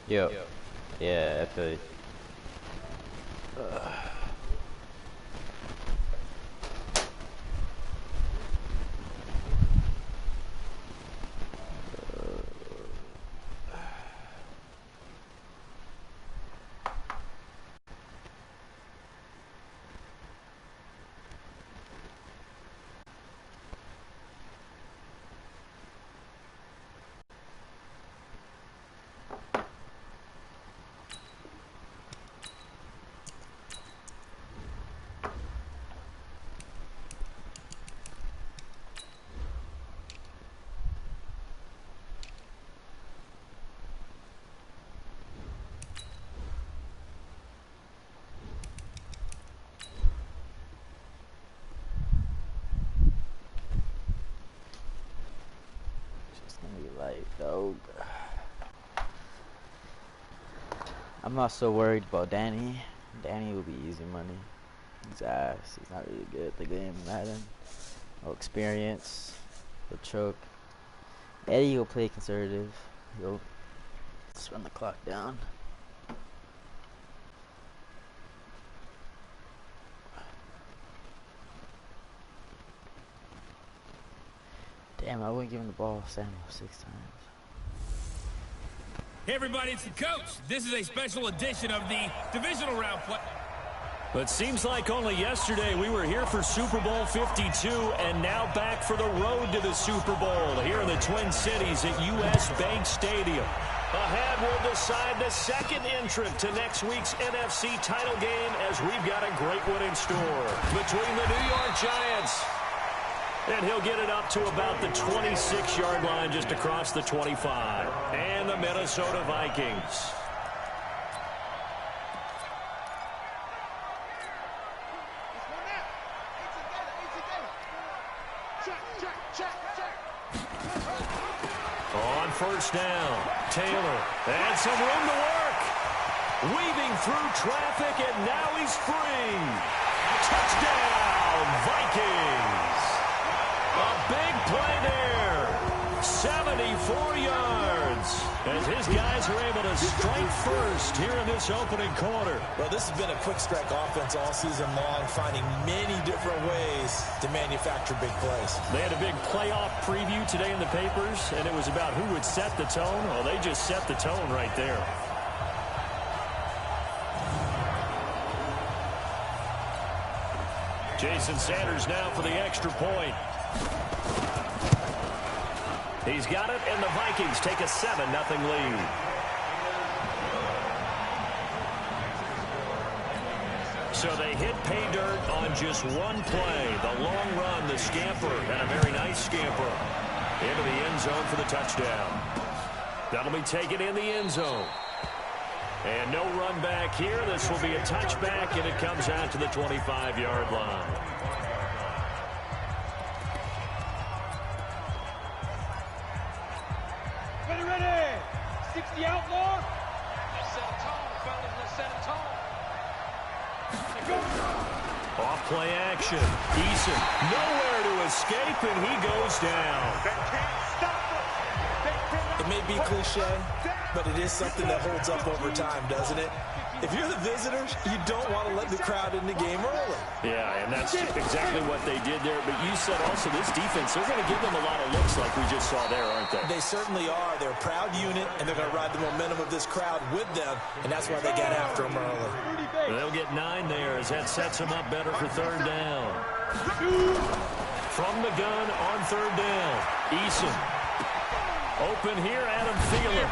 Yep. Yeah, I feel you. Just gonna be like, dog. I'm not so worried about Danny. Danny will be easy money. He's ass. He's not really good at the game, Madden. No experience. He'll choke. Eddie will play conservative. He'll just run the clock down. Damn, I wouldn't give him the ball, Samuel, 6 times. Hey everybody, it's the coach. This is a special edition of the divisional round play. But seems like only yesterday we were here for Super Bowl 52 and now back for the road to the Super Bowl here in the Twin Cities at US Bank Stadium. Ahead will decide the second entrant to next week's NFC title game as we've got a great one in store between the New York Giants. And he'll get it up to about the 26-yard line just across the 25. And the Minnesota Vikings. On first down, Taylor had some room to work. Weaving through traffic, and now he's free. Touchdown, Vikings. A big play there. 74 yards. As his guys are able to strike first here in this opening quarter. Well, this has been a quick strike offense all season long, finding many different ways to manufacture big plays. They had a big playoff preview today in the papers, and it was about who would set the tone. Well, they just set the tone right there. Jason Sanders now for the extra point. He's got it, and the Vikings take a 7-0 lead. So they hit pay dirt on just one play. The long run, the scamper, and a very nice scamper into the end zone for the touchdown. That'll be taken in the end zone. And no run back here. This will be a touchback, and it comes out to the 25-yard line. Ready. 60 outlaw. Set a tone, fellas. Let's set a tone. Off play action. Eason nowhere to escape, and he goes down. It may be cliche, but it is something that holds up over time, doesn't it? If you're the visitors, you don't want to let the crowd in the game early. Yeah, and that's exactly what they did there. But you said also this defense, they're going to give them a lot of looks like we just saw there, aren't they? They certainly are. They're a proud unit, and they're going to ride the momentum of this crowd with them, and that's why they get after them early. They'll get 9 there as that sets them up better for third down. From the gun on third down, Eason. Open here, Adam Thielen.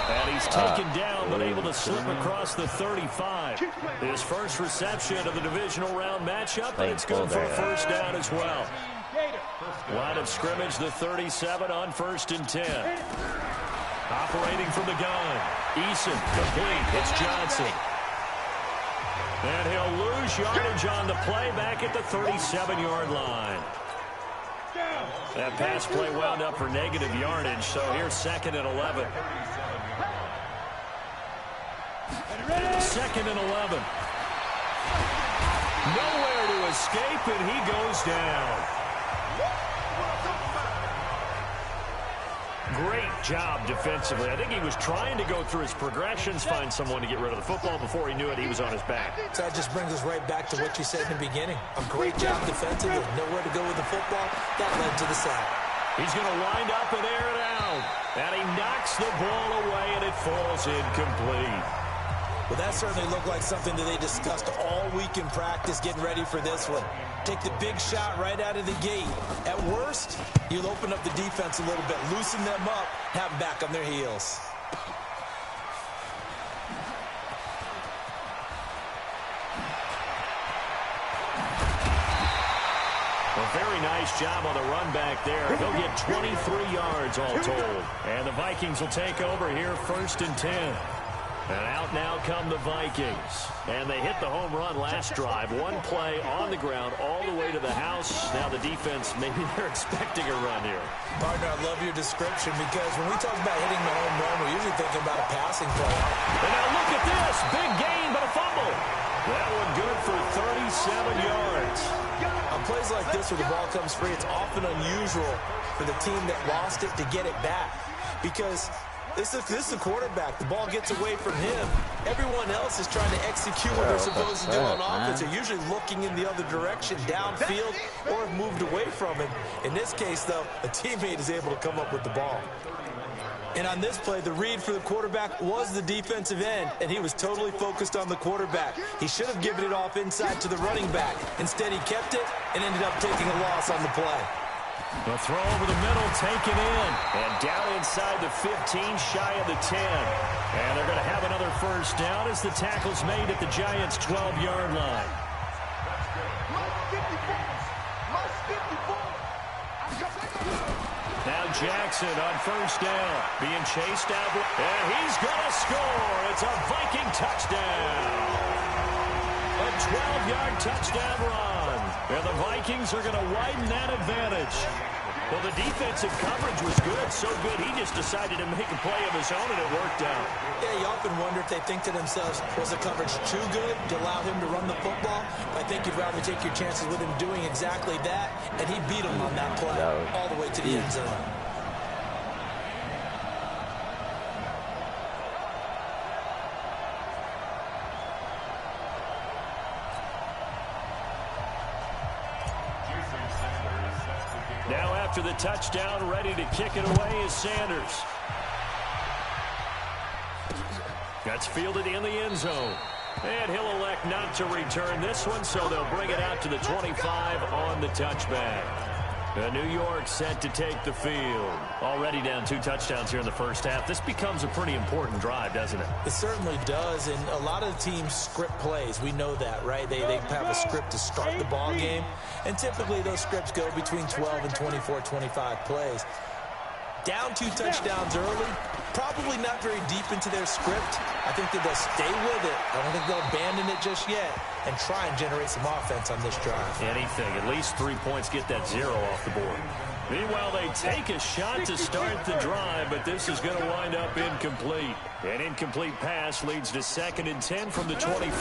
And he's taken down, but able to slip across the 35. His first reception of the divisional round matchup, and it's good for a first down as well. Line of scrimmage, the 37 on 1st and 10. Operating from the gun. Eason, complete. It's Johnson. And he'll lose yardage on the play back at the 37-yard line. That pass play wound up for negative yardage, so here's 2nd and 11. 2nd and 11. Nowhere to escape, and he goes down. Great job defensively. I think he was trying to go through his progressions, find someone to get rid of the football. Before he knew it, he was on his back. So that just brings us right back to what you said in the beginning. A great job defensively. Nowhere to go with the football. That led to the sack. He's going to wind up and air it out. And he knocks the ball away, and it falls incomplete. Well, that certainly looked like something that they discussed all week in practice, getting ready for this one. Take the big shot right out of the gate. At worst, you'll open up the defense a little bit, loosen them up, have them back on their heels. A very nice job on the run back there. He'll get 23 yards all told. And the Vikings will take over here 1st and 10. And out now come the Vikings. And they hit the home run last drive. One play on the ground all the way to the house. Now the defense, maybe they're expecting a run here. Partner, I love your description because when we talk about hitting the home run, we're usually thinking about a passing play. And now look at this. Big gain, but a fumble. That one good for 37 yards. On plays like this where the ball comes free, it's often unusual for the team that lost it to get it back because this is the quarterback. The ball gets away from him. Everyone else is trying to execute what they're supposed to do on offense. They're usually looking in the other direction, downfield, or have moved away from him. In this case, though, a teammate is able to come up with the ball. And on this play, the read for the quarterback was the defensive end, and he was totally focused on the quarterback. He should have given it off inside to the running back. Instead, he kept it and ended up taking a loss on the play. The throw over the middle, taken in. And down inside the 15, shy of the 10. And they're going to have another first down as the tackle's made at the Giants' 12-yard line. Now Jackson on first down. Being chased out. And he's going to score. It's a Viking touchdown. A 12-yard touchdown run. And the Vikings are going to widen that advantage. Well, the defensive coverage was good, so good he just decided to make a play of his own, and it worked out. Yeah, you often wonder if they think to themselves, was the coverage too good to allow him to run the football? I think you'd rather take your chances with him doing exactly that, and he beat him on that play all the way to the end zone. Now after the touchdown, ready to kick it away is Sanders. That's fielded in the end zone. And he'll elect not to return this one, so they'll bring it out to the 25 on the touchback. New York set to take the field. Already down 2 touchdowns here in the first half. This becomes a pretty important drive, doesn't it? It certainly does, and a lot of the teams script plays. We know that, right? They have a script to start the ball game, and typically those scripts go between 12 and 24, 25 plays. Down 2 touchdowns early, probably not very deep into their script. I think that they'll stay with it. I don't think they'll abandon it just yet and try and generate some offense on this drive. Anything. At least 3 points, get that 0 off the board. Meanwhile, they take a shot to start the drive, but this is going to wind up incomplete. An incomplete pass leads to 2nd and 10 from the 25.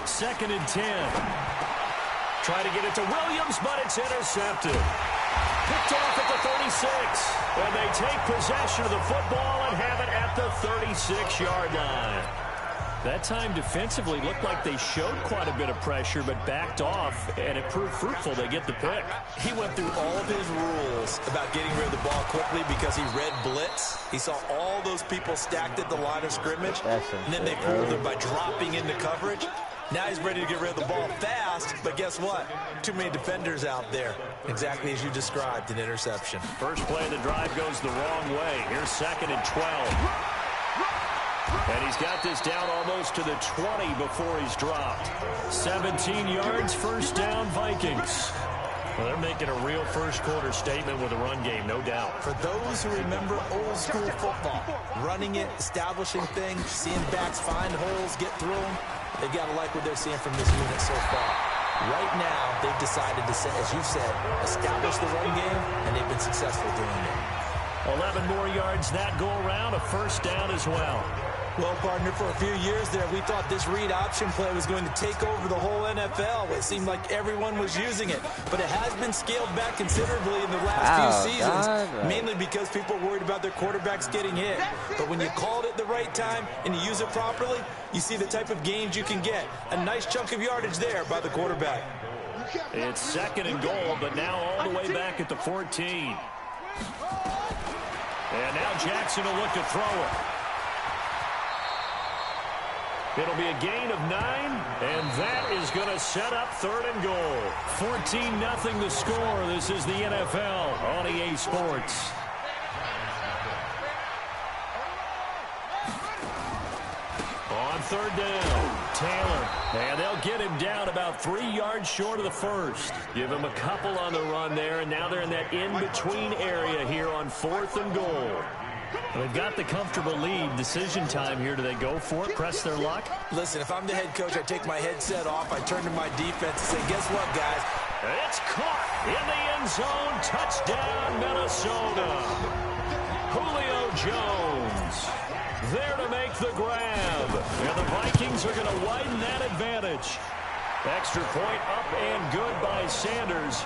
2nd and 10. Try to get it to Williams, but it's intercepted. Picked off at the 36. And they take possession of the football and have it at the 36-yard line. That time defensively looked like they showed quite a bit of pressure but backed off, and it proved fruitful. They get the pick. He went through all of his rules about getting rid of the ball quickly because he read blitz. He saw all those people stacked at the line of scrimmage, and then they pulled him by dropping into coverage. Now he's ready to get rid of the ball fast, but guess what? Too many defenders out there. Exactly as you described, an interception. First play of the drive goes the wrong way. Here's 2nd and 12. And he's got this down almost to the 20 before he's dropped. 17 yards, first down, Vikings. Well, they're making a real first-quarter statement with a run game, no doubt. For those who remember old-school football, running it, establishing things, seeing backs find holes, get through them, they've got to like what they're seeing from this unit so far. Right now, they've decided to, as you said, establish the run game, and they've been successful doing it. 11 more yards that go around, a first down as well. Well, partner, for a few years there, we thought this read option play was going to take over the whole NFL. It seemed like everyone was using it, but it has been scaled back considerably in the last few seasons, mainly because people are worried about their quarterbacks getting hit. But when you call it at the right time and you use it properly, you see the type of gains you can get. A nice chunk of yardage there by the quarterback. It's 2nd and goal, but now all the way back at the 14. And now Jackson will look to throw it. It'll be a gain of 9, and that is going to set up 3rd and goal. 14-0 the score. This is the NFL on EA Sports. On 3rd down, Taylor. And they'll get him down about 3 yards short of the first. Give him a couple on the run there, and now they're in that in-between area here on 4th and goal. They've got the comfortable lead. Decision time here. Do they go for it, press their luck? Listen, if I'm the head coach, I take my headset off. I turn to my defense and say, guess what, guys? It's caught in the end zone. Touchdown, Minnesota. Julio Jones there to make the grab. And the Vikings are going to widen that advantage. Extra point up and good by Sanders.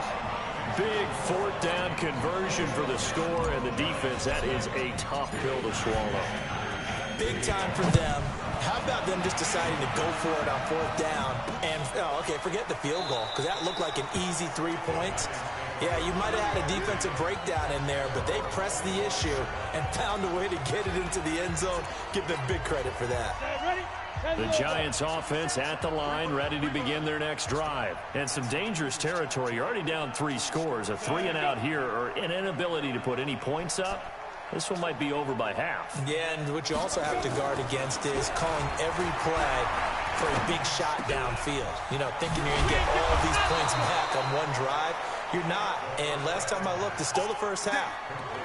Big 4th down conversion for the score, and the defense, that is a tough pill to swallow. Big time for them. How about them just deciding to go for it on 4th down? And, okay, forget the field goal, because that looked like an easy 3 points. Yeah, you might have had a defensive breakdown in there, but they pressed the issue and found a way to get it into the end zone. Give them big credit for that. The Giants offense at the line, ready to begin their next drive. And some dangerous territory. You're already down 3 scores. A 3-and-out here, or an inability to put any points up. This one might be over by half. Yeah, and what you also have to guard against is calling every play for a big shot downfield. You know, thinking you're going to get all of these points back on one drive. You're not. And last time I looked, it's still the first half.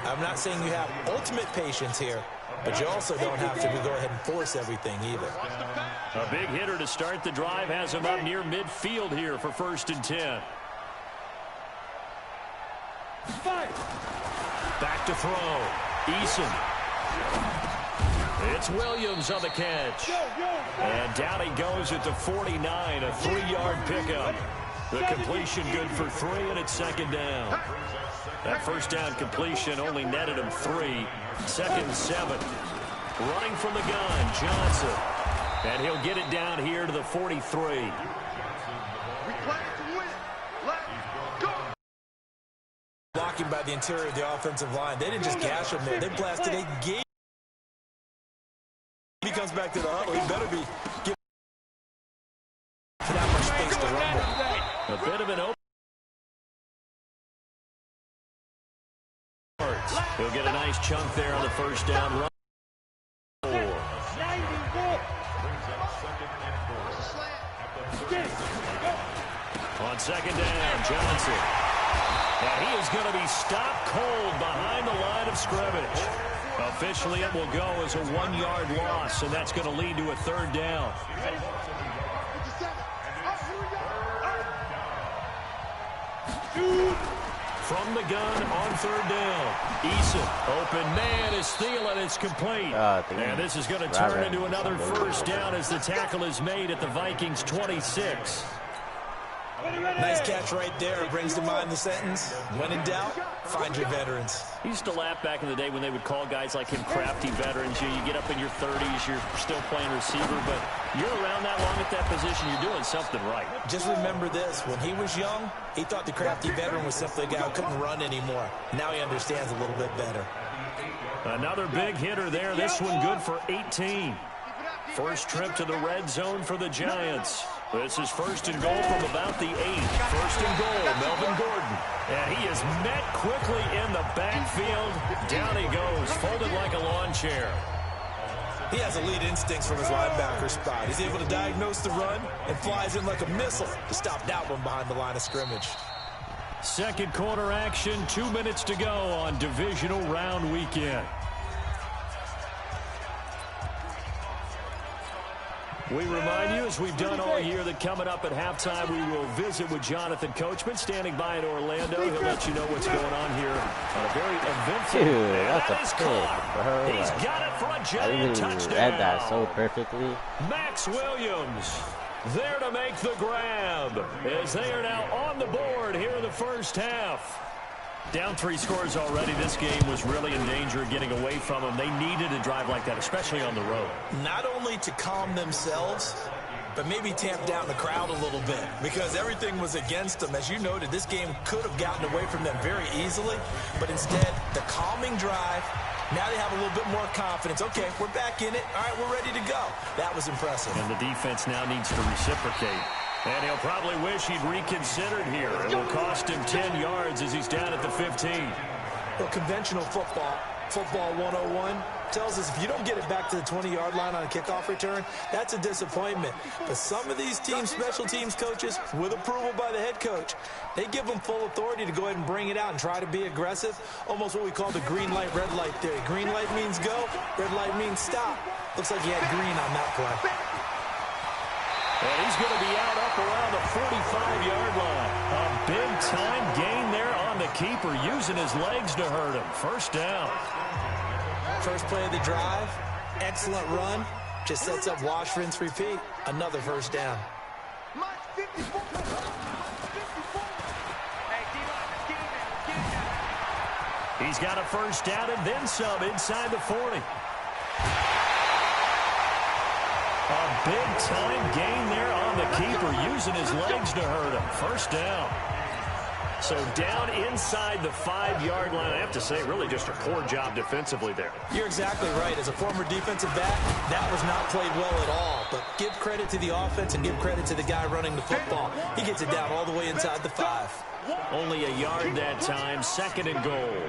I'm not saying you have ultimate patience here, but you also don't have to go ahead and force everything either. A big hitter to start the drive has him up near midfield here for 1st and 10. Back to throw. Eason. It's Williams on the catch. And down he goes at the 49, a 3-yard pickup. The completion good for 3, and it's 2nd down. That 1st down completion only netted him 3. 2nd and 7. Running from the gun, Johnson. And he'll get it down here to the 43. Blocking by the interior of the offensive line. They didn't just gash him there. They blasted a gate. He comes back to the huddle. He better be giving that much space to rumble. A bit of an open. He'll get a nice chunk there on the 1st down run. On 2nd down, Johnson. And he is going to be stopped cold behind the line of scrimmage. Officially, it will go as a 1-yard loss, and that's going to lead to a 3rd down. From the gun on 3rd down. Eason, open man is Thielen. It's complete. And this is going to turn into another 1st down as the tackle is made at the Vikings 26. Nice catch right there. It brings to mind the sentence, when in doubt, find your veterans. He used to laugh back in the day when they would call guys like him crafty veterans. You get up in your 30s, you're still playing receiver, but you're around that long at that position, you're doing something right. Just remember this, when he was young, he thought the crafty veteran was simply a guy who couldn't run anymore. Now he understands a little bit better. Another big hitter there, this one good for 18. First trip to the red zone for the Giants. This is 1st and goal from about the 8. 1st and goal, Melvin Gordon. And he is met quickly in the backfield. Down he goes, folded like a lawn chair. He has elite instincts from his linebacker spot. He's able to diagnose the run and flies in like a missile to stop that one behind the line of scrimmage. 2nd quarter action, 2 minutes to go on divisional round weekend. We remind you, as we've done all year, that coming up at halftime, we will visit with Jonathan Coachman, standing by in Orlando. He'll let you know what's going on here on a very eventful. Dude, that's a pick, bro. He's got it for a I giant really touchdown. read that so perfectly. Max Williams there to make the grab as they are now on the board here in the first half. Down 3 scores already. This game was really in danger of getting away from them. They needed a drive like that, especially on the road. Not only to calm themselves, but maybe tamp down the crowd a little bit because everything was against them. As you noted, this game could have gotten away from them very easily, but instead, the calming drive, now they have a little bit more confidence. Okay, we're back in it. All right, we're ready to go. That was impressive. And the defense now needs to reciprocate. And he'll probably wish he'd reconsidered here. It will cost him 10 yards as he's down at the 15. Well, conventional football 101, tells us if you don't get it back to the 20-yard line on a kickoff return, that's a disappointment. But some of these teams, special teams coaches, with approval by the head coach, they give them full authority to go ahead and bring it out and try to be aggressive, almost what we call the green light, red light theory. Green light means go, red light means stop. Looks like he had green on that play. And he's going to be out up around the 45-yard line. A big-time gain there on the keeper, using his legs to hurt him. First down. First play of the drive, excellent run. Just sets up wash, rinse, repeat. Another first down. He's got a first down and then some inside the 40. A big-time gain there on the keeper, using his legs to hurt him. First down. So down inside the 5-yard line. I have to say, really just a poor job defensively there. You're exactly right. As a former defensive back, that was not played well at all. But give credit to the offense and give credit to the guy running the football. He gets it down all the way inside the 5. Only a yard that time, 2nd and goal.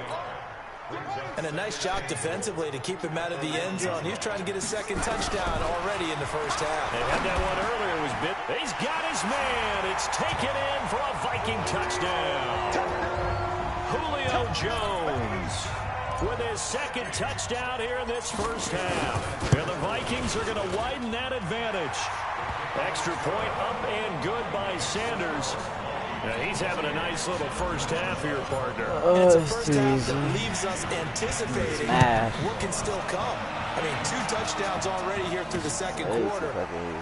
And a nice job defensively to keep him out of the end zone. He was trying to get his 2nd touchdown already in the first half. They had that one earlier. It was bit. He's got his man. It's taken in for a Viking touchdown. Julio Jones with his 2nd touchdown here in this first half. And the Vikings are going to widen that advantage. Extra point up and good by Sanders. Now he's having a nice little first half here, partner. And it's a first half that leaves us anticipating what can still come. I mean, 2 touchdowns already here through the 2nd quarter.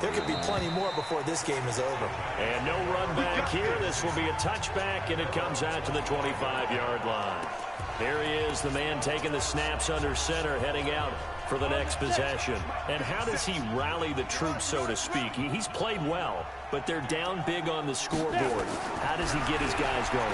There could be plenty more before this game is over. And no run back here. This will be a touchback, and it comes out to the 25-yard line. There he is, the man taking the snaps under center, heading out for the next possession. And how does he rally the troops, so to speak? He's played well, but they're down big on the scoreboard. How does he get his guys going?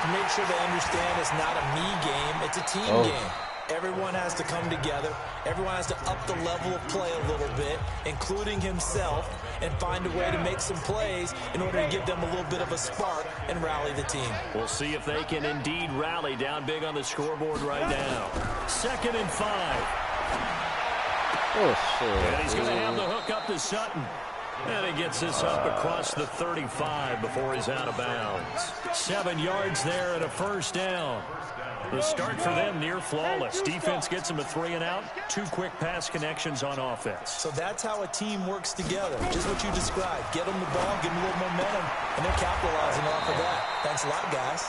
To make sure they understand it's not a me game, it's a team game. Everyone has to come together. Everyone has to up the level of play a little bit, including himself, and find a way to make some plays in order to give them a little bit of a spark and rally the team. We'll see if they can indeed rally down big on the scoreboard right now. 2nd and 5. Oh, shit. And he's going to have the hook up to Sutton. And he gets this up across the 35 before he's out of bounds. 7 yards there and a first down. The start for them near flawless. Defense gets them a 3 and out. 2 quick pass connections on offense. So that's how a team works together. Just what you described. Get them the ball, give them a little momentum, and they're capitalizing off of that. Thanks a lot, guys.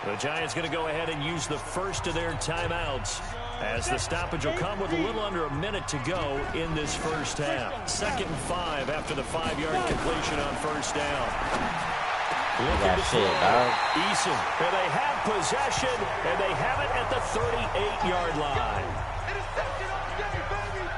The Giants going to go ahead and use the first of their timeouts, as the stoppage will come with a little under a minute to go in this first half. 2nd and 5 after the 5-yard completion on first down. That shit, dog. Eason, and they have possession, and they have it at the 38-yard line.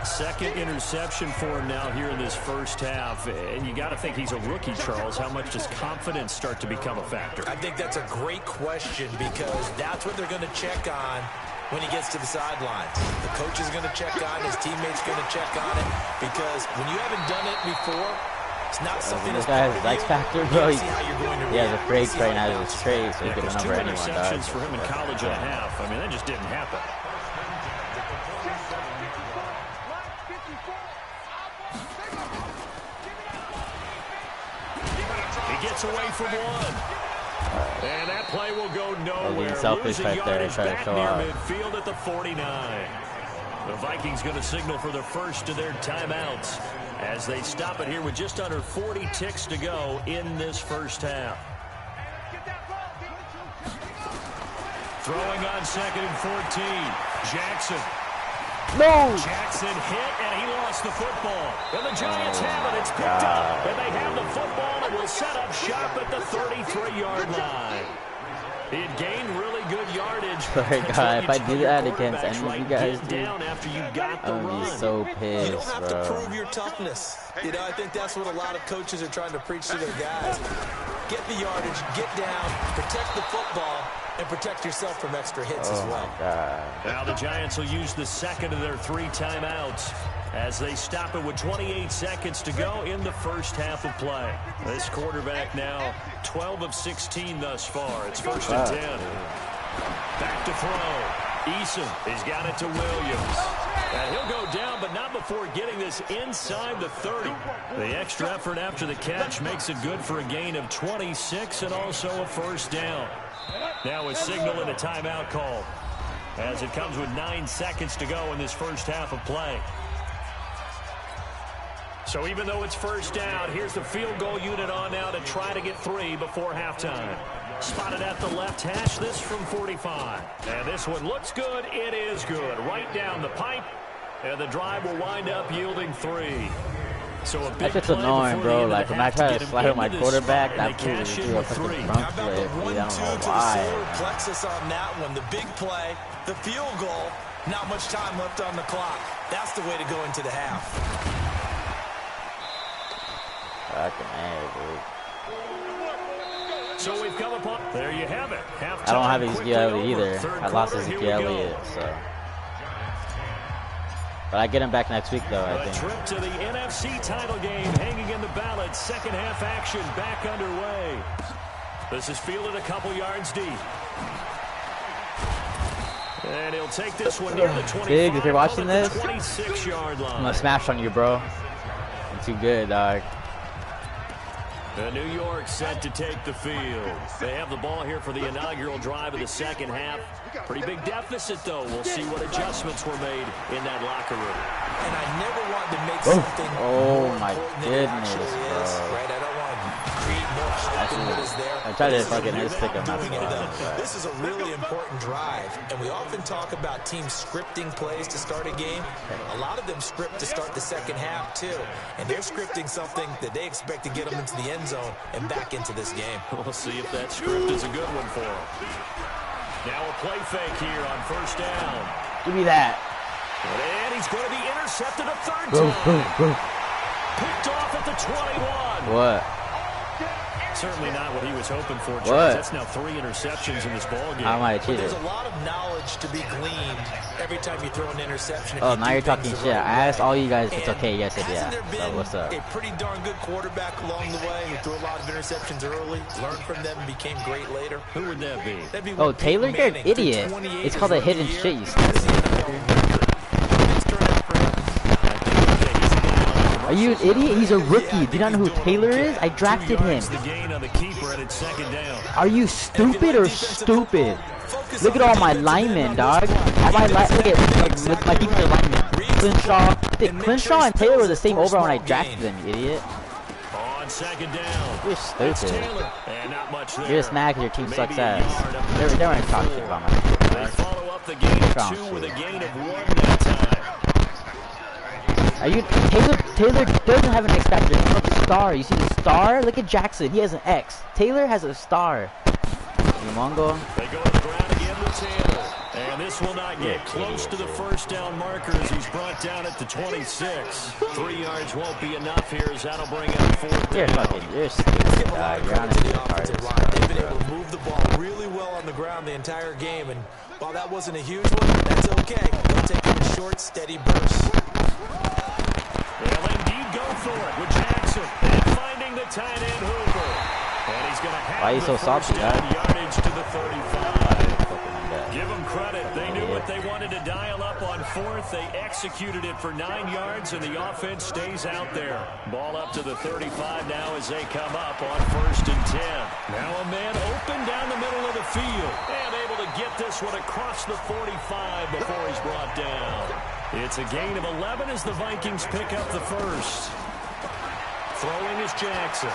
2nd interception for him now here in this first half. And you got to think he's a rookie, Charles. How much does confidence start to become a factor? I think that's a great question because that's what they're going to check on when he gets to the sidelines. The coach is going to check on, his teammates going to check on it, because when you haven't done it before, it's not something that's part of X Factor, bro. He has a break right now to his trade, so he can number 2 anyone, interceptions dog. for him in college and a half. I mean, that just didn't happen. He gets away from one. And that play will go nowhere. Selfish Losing right there, yardage trying to back show near off. midfield at the 49. The Vikings going to signal for the first of their timeouts as they stop it here with just under 40 ticks to go in this first half. Throwing on 2nd and 14. Jackson. No! Jackson hit, and he lost the football. And the Giants have it. It's picked up. And they have the football and will set up shop at the 33-yard line. It gained really good yardage. Sorry, God, if I do that against any of you guys, dude, down after you got the I'm gonna be run. so pissed, You don't have bro. to prove your toughness. You know, I think that's what a lot of coaches are trying to preach to their guys. Get the yardage, get down, protect the football, and protect yourself from extra hits as well. God. Now the Giants will use the second of their 3 timeouts as they stop it with 28 seconds to go in the first half of play. This quarterback now 12 of 16 thus far. It's 1st and 10. Back to throw. Eason has got it to Williams. And he'll go down, but not before getting this inside the 30. The extra effort after the catch makes it good for a gain of 26 and also a first down. Now a signal and a timeout call as it comes with 9 seconds to go in this first half of play. So even though it's first down, here's the field goal unit on now to try to get 3 before halftime. Spotted at the left hash, this from 45. And this one looks good. It is good. Right down the pipe. And the drive will wind up yielding 3. So a big That's just play annoying, before bro. the end of Like, the when I half try get to him slide on my into this quarterback, spot, and that they fool cash just in do a with fucking 3. front How about the flip, dude. I 1-2 don't know to the why. solar plexus on that one? The big play, the field goal, not much time left on the clock. That's the way to go into the half. Fucking A, dude. So we've come upon. There you have it. I don't have Halftime Ezekiel quickly Elliott over. either. Third I lost quarter, here we Ezekiel go. Elliott, so. But I get him back next week, though, I A think. trip to the NFC title game hanging in the balance. Second half action back underway. This is fielded a couple yards deep. And he'll take this one near the 25. Big, if you're watching call it the this, 26-yard line. I'm gonna smash on you, bro. I'm too good, dog. New York set to take the field. They have the ball here for the inaugural drive of the second half. Pretty big deficit, though. We'll see what adjustments were made in that locker room. And I never wanted to make something Oh, more my important than it actually goodness, is, bro. right? I don't want to create more hype than what is there. I tried to This is fucking a- stick him, that's doing it why, though. but- This is a really important drive, and we often talk about teams scripting plays to start a game. A lot of them script to start the second half, too. And they're scripting something that they expect to get them into the end zone and back into this game. We'll see if that script is a good one for him. Now a play fake here on first down. Give me that. And he's going to be intercepted a third Boom, time. boom, boom. Picked off at the 21. What? Certainly not what he was hoping for, Charles. What? That's now 3 interceptions in this ball game. How am I But cheated? there's a lot of knowledge to be gleaned every time you throw an interception. if Oh, you now do you're talking things the shit. right I asked way. all you guys if it's And okay. Yes, said hasn't yeah. there So been what's up? a pretty darn good quarterback along the way who threw a lot of interceptions early, learned from them, and became great later? Who would that be? That'd be Oh, Peyton Taylor, you're an Manning, threw idiot. 28 It's called a his hidden rookie shit, year. you That's the NFL record. It's turned out for him. Are you an idiot? He's a rookie. Do you not know who Taylor is? I 2 drafted him. yards the gain on the keeper, and it's second down. Are you stupid or stupid? Look at all my linemen, dog. All my look at my defensive linemen. Clinshaw and Taylor were the same overall when I drafted them, you idiot. On second down. You're It's stupid. Taylor. And not much there. You're just mad because your team sucks Maybe a ass. yard up to They the weren't talking 24. shit about my team. They follow up the gain of Strong 2 with a shit. gain of 1 that time. Are you Taylor doesn't have an X factor. He's like a star. You see the star? Look at Jackson. He has an X. Taylor has a star. Umongo. They go to the ground again with Taylor. And this will not get close to the first down marker as he's brought down at the 26. 3 yards won't be enough here as that'll bring up 4th You're down. you're stupid, Give a lot dog. of You're credit to honestly the the offensive hardest. line. They've been able to move the ball really well on the ground the entire game, and while that wasn't a huge one, that's okay. They'll take it in short, steady bursts. They'll indeed go for it with Jackson. And finding the tight end Hooper. And he's going to have Why are you so the first salty, down dog? yardage to the 35. Give them credit. They knew what they wanted to dial up on 4th. They executed it for 9 yards, and the offense stays out there. Ball up to the 35 now as they come up on 1st and 10. Now a man open down the middle of the field. And able to get this one across the 45 before he's brought down. It's a gain of 11 as the Vikings pick up the first. Throwing is Jackson.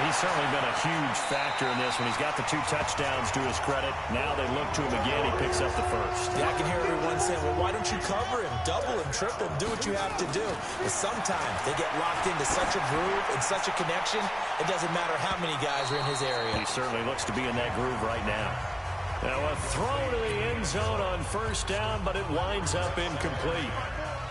He's certainly been a huge factor in this when he's got the 2 touchdowns to his credit. Now they look to him again. He picks up the first. Yeah, I can hear everyone saying, well, why don't you cover him, double him, triple him, do what you have to do. But sometimes they get locked into such a groove and such a connection, it doesn't matter how many guys are in his area. He certainly looks to be in that groove right now. Now a throw to the end zone on first down, but it winds up incomplete.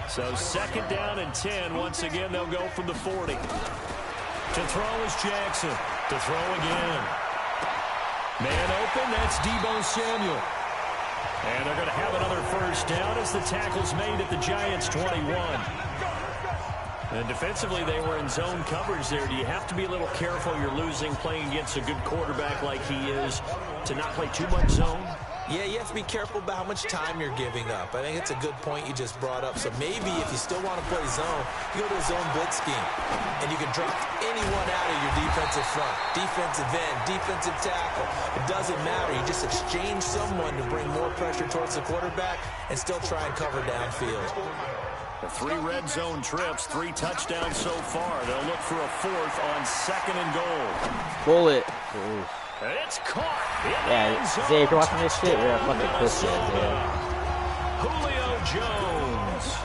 So 2nd down and 10. Once again, they'll go from the 40. To throw is Jackson. To throw again. Man open, that's Deebo Samuel. And they're going to have another first down as the tackle's made at the Giants' 21. And defensively, they were in zone coverage there. Do you have to be a little careful? You're losing playing against a good quarterback like he is to not play too much zone? Yeah, you have to be careful about how much time you're giving up. I think it's a good point you just brought up. So maybe if you still want to play zone, you go to a zone blitz scheme. And you can drop anyone out of your defensive front. Defensive end, defensive tackle. It doesn't matter. You just exchange someone to bring more pressure towards the quarterback and still try and cover downfield. The 3 red zone trips, 3 touchdowns so far. They'll look for a 4th on 2nd and goal. Bullet. And it's caught. Yeah, Zay, if you're watching this shit, you're a fucking pussy, Zay. Julio Jones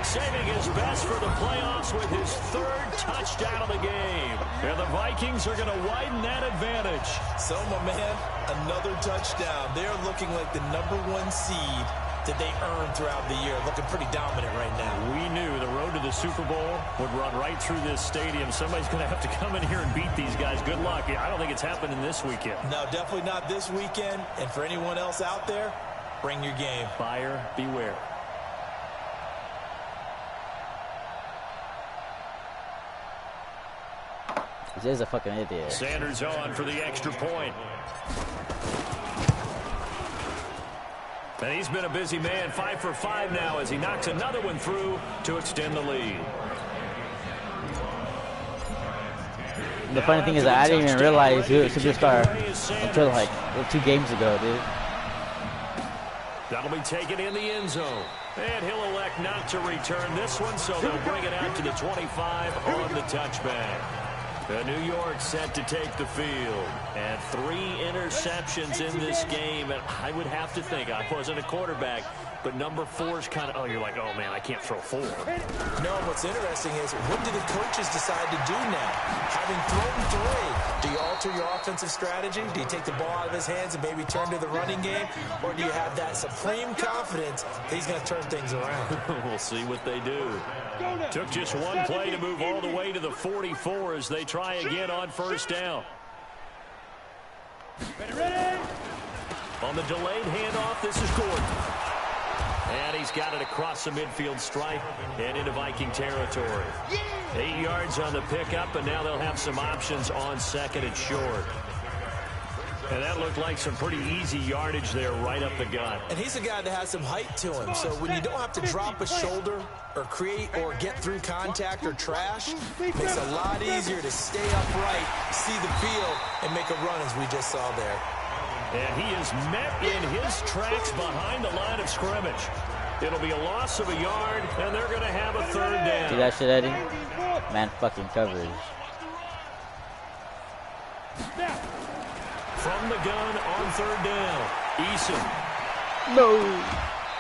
saving his best for the playoffs with his 3rd touchdown of the game. And the Vikings are going to widen that advantage. So, my man, another touchdown. They're looking like the #1 seed that they earned throughout the year. Looking pretty dominant right now. We knew the road to the Super Bowl would run right through this stadium. Somebody's going to have to come in here and beat these guys. Good luck. I don't think it's happening this weekend. No, definitely not this weekend. And for anyone else out there, bring your game. Buyer beware. He's a fucking idiot. Sanders on for the extra point. And he's been a busy man, 5 for 5 now as he knocks another one through to extend the lead. The funny thing is that I didn't even realize he was a superstar until like 2 games ago, dude. That'll be taken in the end zone. And he'll elect not to return this one, so they'll bring it out to the 25 on the touchback. New York set to take the field. And 3 interceptions in this game. And I would have to think, I wasn't a quarterback, but number 4 is kind of, oh, you're like, oh, man, I can't throw 4. No, what's interesting is, what do the coaches decide to do now? Having thrown 3, do you alter your offensive strategy? Do you take the ball out of his hands and maybe turn to the running game? Or do you have that supreme confidence that he's going to turn things around? We'll see what they do. Took just 1 play to move all the way to the 44 as they try again on first down. Ready? On the delayed handoff, this is Gordon. And he's got it across the midfield stripe and into Viking territory. 8 yards on the pickup, and now they'll have some options on 2nd and short. And that looked like some pretty easy yardage there right up the gut. And he's a guy that has some height to him. So when you don't have to drop a shoulder or create or get through contact or trash, it makes it a lot easier to stay upright, see the field, and make a run as we just saw there. And he is met in his tracks behind the line of scrimmage. It'll be a loss of a yard, and they're going to have a 3rd down. See that shit, Eddie? Man fucking coverage. From the gun on 3rd down, Eason. No.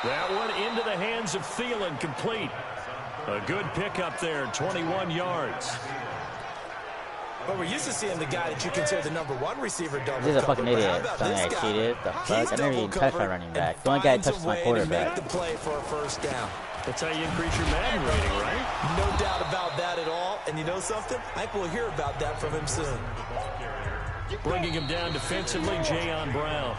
That one into the hands of Thielen, complete. A good pickup there, 21 yards. But we're used to seeing the guy that you consider the #1 receiver double cover. He's a fucking idiot. Telling me I cheated. The fuck? I never even touched my running back. The only guy that touched my quarterback. Make the play for a 1st down. That's how you increase your Madden rating, right? No doubt about that at all. And you know something? I think we'll hear about that from him soon. Bringing him down defensively, Jayon Brown.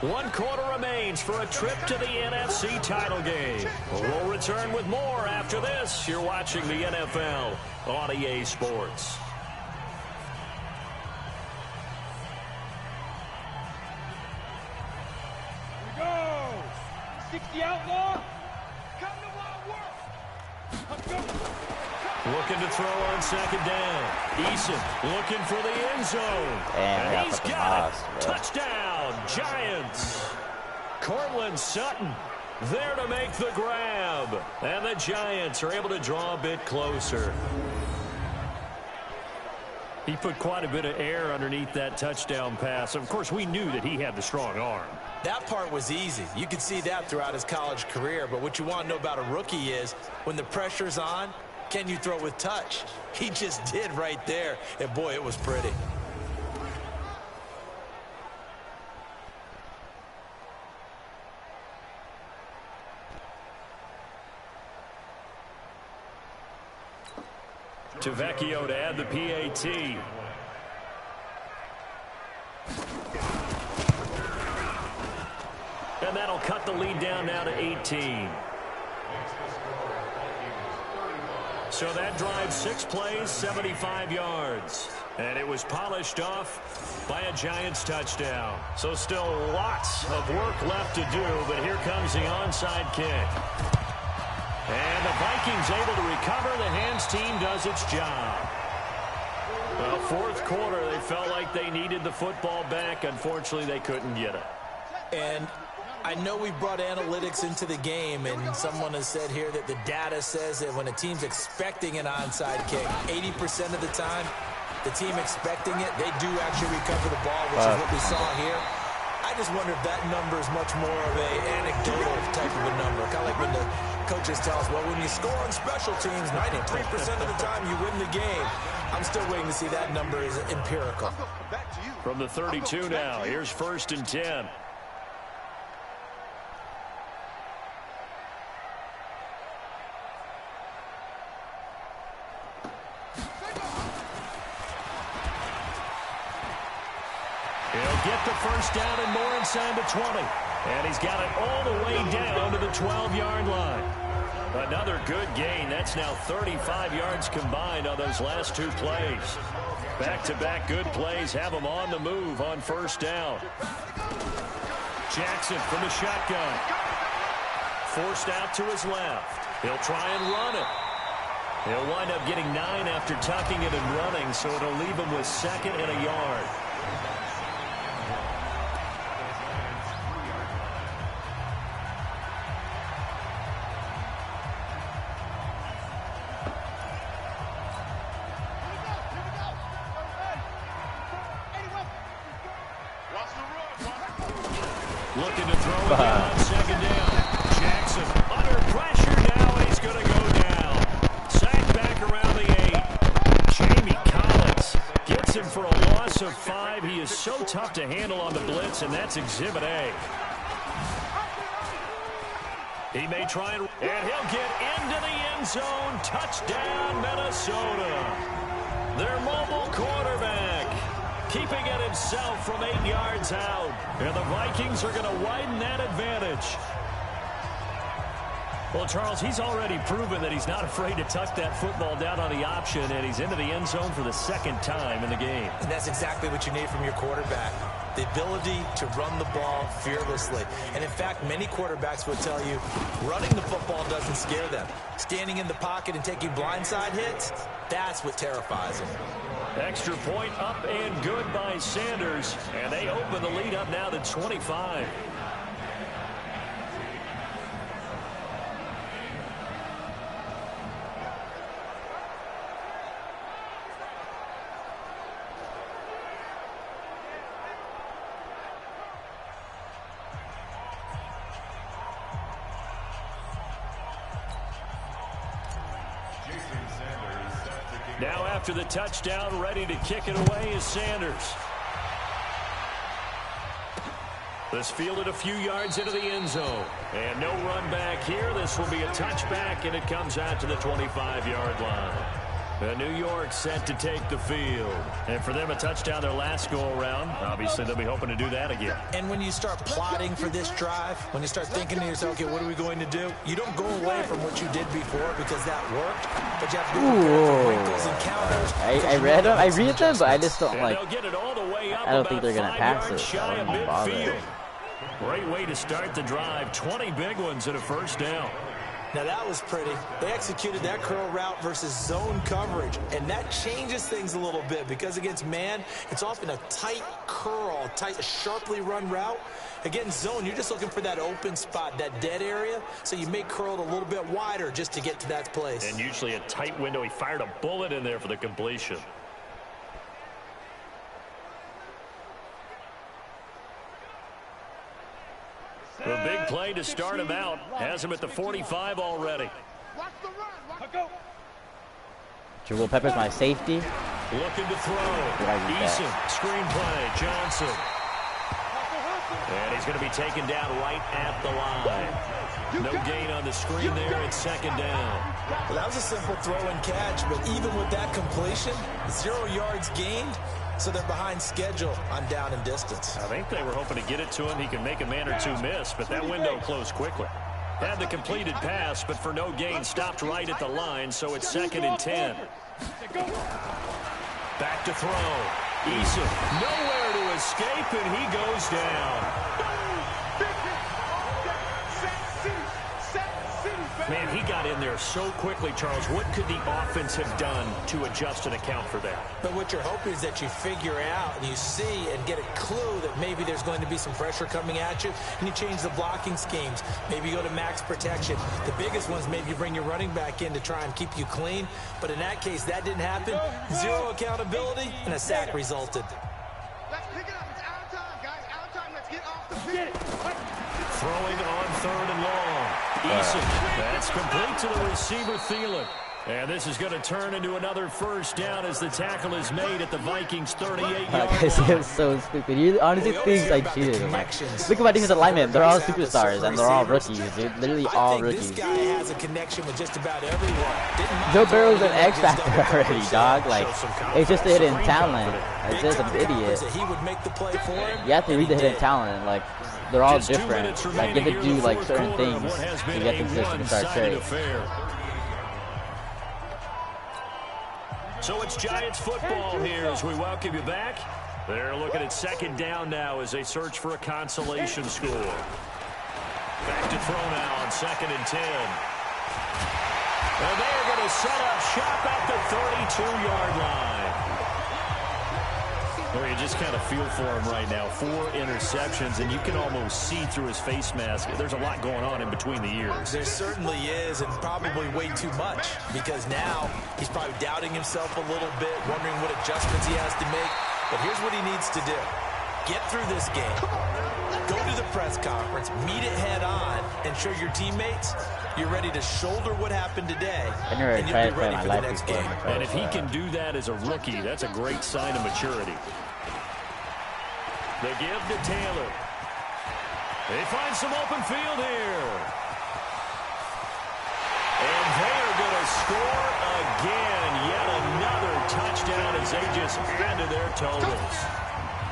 1 quarter remains for a trip to the NFC title game. We'll return with more after this. You're watching the NFL on EA Sports. Here we go. 60 outlaw. Come to my work. Let's go. Looking to throw on 2nd down. Eason looking for the end zone. Damn, and he's got it. Touchdown, Giants. Cortland Sutton There to make the grab. And the Giants are able to draw a bit closer. He put quite a bit of air underneath that touchdown pass. Of course, we knew that he had the strong arm. That part was easy. You could see that throughout his college career. But what you want to know about a rookie is when the pressure's on, can you throw with touch? He just did right there. And, boy, it was pretty. Tavecchio to add the PAT. And that'll cut the lead down now to 18. So that drive, 6 plays, 75 yards. And it was polished off by a Giants touchdown. So still lots of work left to do, but here comes the onside kick. And the Vikings able to recover. The hands team does its job. Well, fourth quarter, they felt like they needed the football back. Unfortunately, they couldn't get it. And I know we brought analytics into the game, and someone has said here that the data says that when a team's expecting an onside kick, 80% of the time, the team expecting it, they do actually recover the ball, which is what we saw here. I just wonder if that number is much more of an anecdotal type of a number. Kind of like when the coaches tell us, well, when you score on special teams, 93% of the time you win the game. I'm still waiting to see that number is empirical. From the 32 now, here's 1st and 10. He'll get the first down and more inside the 20. And he's got it all the way down to the 12-yard line. Another good gain. That's now 35 yards combined on those last 2 plays. Back-to-back good plays have him on the move on 1st down. Jackson from the shotgun. Forced out to his left. He'll try and run it. He'll wind up getting 9 after tucking it and running, so it'll leave him with 2nd and a yard. Looking to throw it down on 2nd down. Jackson under pressure now, and he's going to go down. Sacked back around the 8. Jamie Collins gets him for a loss of 5. He is so tough to handle on the blitz, and that's Exhibit A. He may try and he'll get into the end zone. Touchdown, Minnesota. Their mobile quarterback keeping it himself from 8 yards out. And the Vikings are going to widen that advantage. Well, Charles, he's already proven that he's not afraid to tuck that football down on the option, and he's into the end zone for the 2nd time in the game. And that's exactly what you need from your quarterback. The ability to run the ball fearlessly. And in fact, many quarterbacks will tell you running the football doesn't scare them. Standing in the pocket and taking blindside hits, that's what terrifies them. Extra point up and good by Sanders. And they open the lead up now to 25. Now after the touchdown, ready to kick it away is Sanders. This fielded a few yards into the end zone. And no run back here. This will be a touchback, and it comes out to the 25-yard line. New York set to take the field. And for them, a touchdown their last go-around. Obviously, they'll be hoping to do that again. And when you start plotting for this drive, when you start thinking to yourself, okay, what are we going to do? You don't go away from what you did before because that worked. But you have to be prepared for wrinkles and counters. I read them. I read them, but I just don't like. Get it all the way up I don't think they're going to pass it. I wouldn't bother. Great way to start the drive. 20 big ones at a 1st down. Now that was pretty. They executed that curl route versus zone coverage, and that changes things a little bit because against man, it's often a tight curl, tight, sharply run route. Against zone, you're just looking for that open spot, that dead area, so you may curl it a little bit wider just to get to that place. And usually a tight window. He fired a bullet in there for the completion. The big play to start him out. Has him at the 45 already. Jabril Peppers, my safety. Looking to throw. Eason, screenplay, Johnson. And he's going to be taken down right at the line. No gain on the screen there. It's second down. Well, that was a simple throw and catch, but even with that completion, 0 yards gained. So they're behind schedule on down and distance. I think they were hoping to get it to him. He can make a man or two miss, but that window closed quickly. Had the completed pass, but for no gain, stopped right at the line, so it's 2nd and 10. Back to throw. Eason, nowhere to escape, and he goes down. Man, he got in there so quickly, Charles. What could the offense have done to adjust and account for that? But what you're hoping is that you figure out and you see and get a clue that maybe there's going to be some pressure coming at you, and you change the blocking schemes. Maybe you go to max protection. The biggest ones, maybe you bring your running back in to try and keep you clean. But in that case, that didn't happen. 0 accountability, and a sack resulted. Let's pick it up. It's out of time, guys. Out of time. Let's get off the field. Throwing on 3rd and long. Eason, that's complete to the receiver, Thielen. And this is going to turn into another first down as the tackle is made at the Vikings' 38-yard line. It's so stupid. He honestly thinks I cheated him. Like, look at my defensive linemen. They're all superstars, and they're all rookies, dude. Literally all rookies. This guy has a connection with just about everyone. Joe Burrow's an X factor already, dog. Like, it's just the hidden talent. It's just an idiot. You have to read the hidden talent. Like, they're all different. Like, you have to do, like, certain things to get the position to start trade. So it's Giants football here as we welcome you back. They're looking at 2nd down now as they search for a consolation score. Back to throw now on 2nd and 10. And they're going to set up shop at the 32-yard line. Well, you just kind of feel for him right now. 4 interceptions, and you can almost see through his face mask. There's a lot going on in between the ears. There certainly is, and probably way too much, because now he's probably doubting himself a little bit, wondering what adjustments he has to make. But here's what he needs to do. Get through this game. Go to the press conference, meet it head on, and show your teammates you're ready to shoulder what happened today, and you'll be ready for the next game. And if he can do that as a rookie, that's a great sign of maturity. They give to Taylor. They find some open field here. And they are going to score again. Yet another touchdown as they just add to their totals.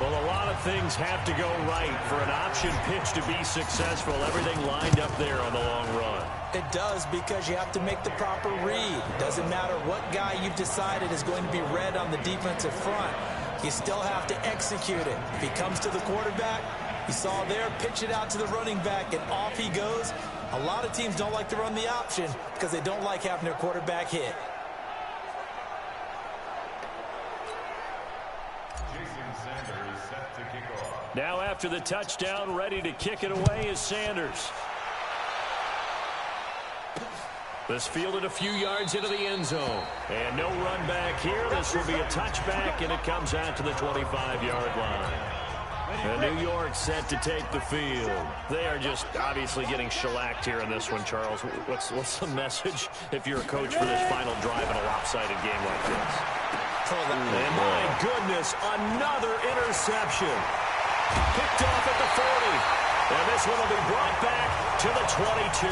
Well, a lot of things have to go right for an option pitch to be successful. Everything lined up there on the long run. It does, because you have to make the proper read. Doesn't matter what guy you've decided is going to be read on the defensive front. You still have to execute it. If he comes to the quarterback, you saw there, pitch it out to the running back, and off he goes. A lot of teams don't like to run the option because they don't like having their quarterback hit. Now after the touchdown, ready to kick it away is Sanders. This fielded a few yards into the end zone. And no run back here. This will be a touchback, and it comes out to the 25-yard line. And New York set to take the field. They are just obviously getting shellacked here in this one, Charles. What's the message if you're a coach for this final drive in a lopsided game like this? And my goodness, another interception. Picked off at the 40. And this one will be brought back to the 22.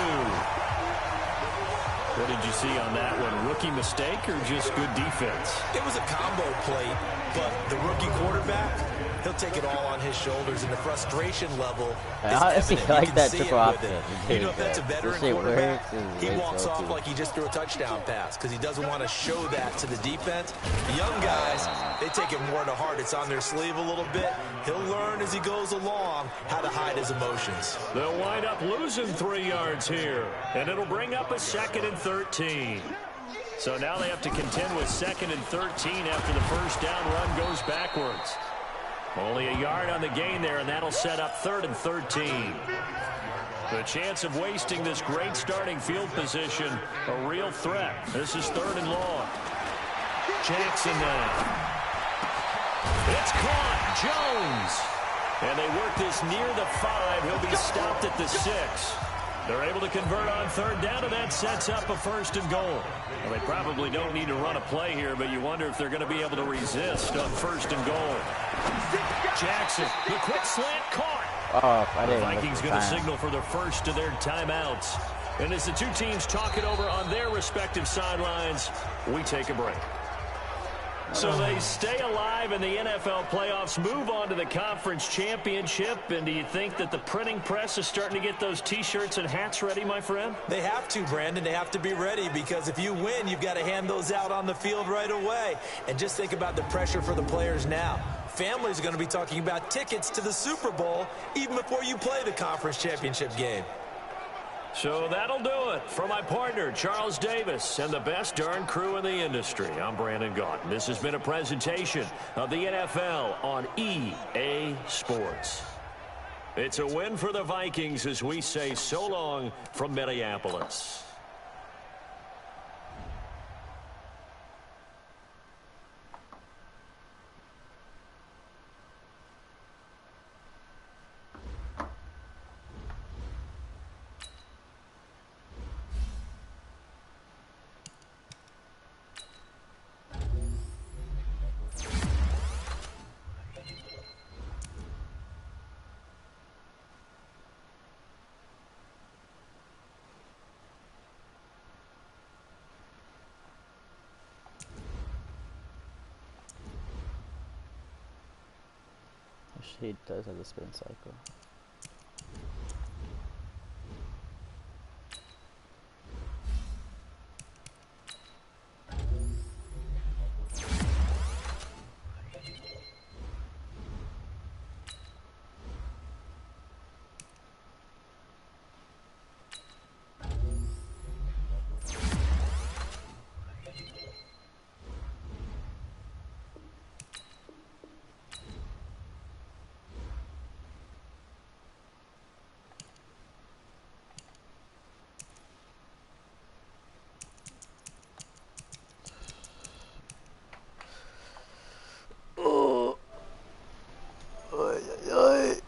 What did you see on that one? Rookie mistake or just good defense? It was a combo play, but the rookie quarterback, he'll take it all on his shoulders, and the frustration level I is honestly evident. like You can that see triple it with option. it. You know, if that's a veteran This shit quarterback, works. he It's walks so off cool. like he just threw a touchdown pass because he doesn't want to show that to the defense. The young guys, they take it more to heart. It's on their sleeve a little bit. He'll learn as he goes along how to hide his emotions. They'll wind up losing 3 yards here, and it'll bring up a 2nd and 13. So now they have to contend with 2nd and 13 after the first down run goes backwards. Only a yard on the gain there, and that'll set up 3rd and 13. The chance of wasting this great starting field position, a real threat. This is 3rd and long. Jackson now. It's caught. Jones. And they work this near the 5. He'll be stopped at the 6. They're able to convert on 3rd down, and that sets up a 1st and goal. Well, they probably don't need to run a play here, but you wonder if they're going to be able to resist on 1st and goal. Jackson, the quick slant caught. Oh, I The didn't Vikings going to signal for their first of their timeouts. And as the two teams talk it over on their respective sidelines, we take a break. So they stay alive in the NFL playoffs, move on to the conference championship. And do you think that the printing press is starting to get those T-shirts and hats ready, my friend? They have to, Brandon. They have to be ready because if you win, you've got to hand those out on the field right away. And just think about the pressure for the players now. Families are going to be talking about tickets to the Super Bowl even before you play the conference championship game. So that'll do it. For my partner, Charles Davis, and the best darn crew in the industry, I'm Brandon Gaudin. This has been a presentation of the NFL on EA Sports. It's a win for the Vikings as we say so long from Minneapolis. She does have a spin cycle.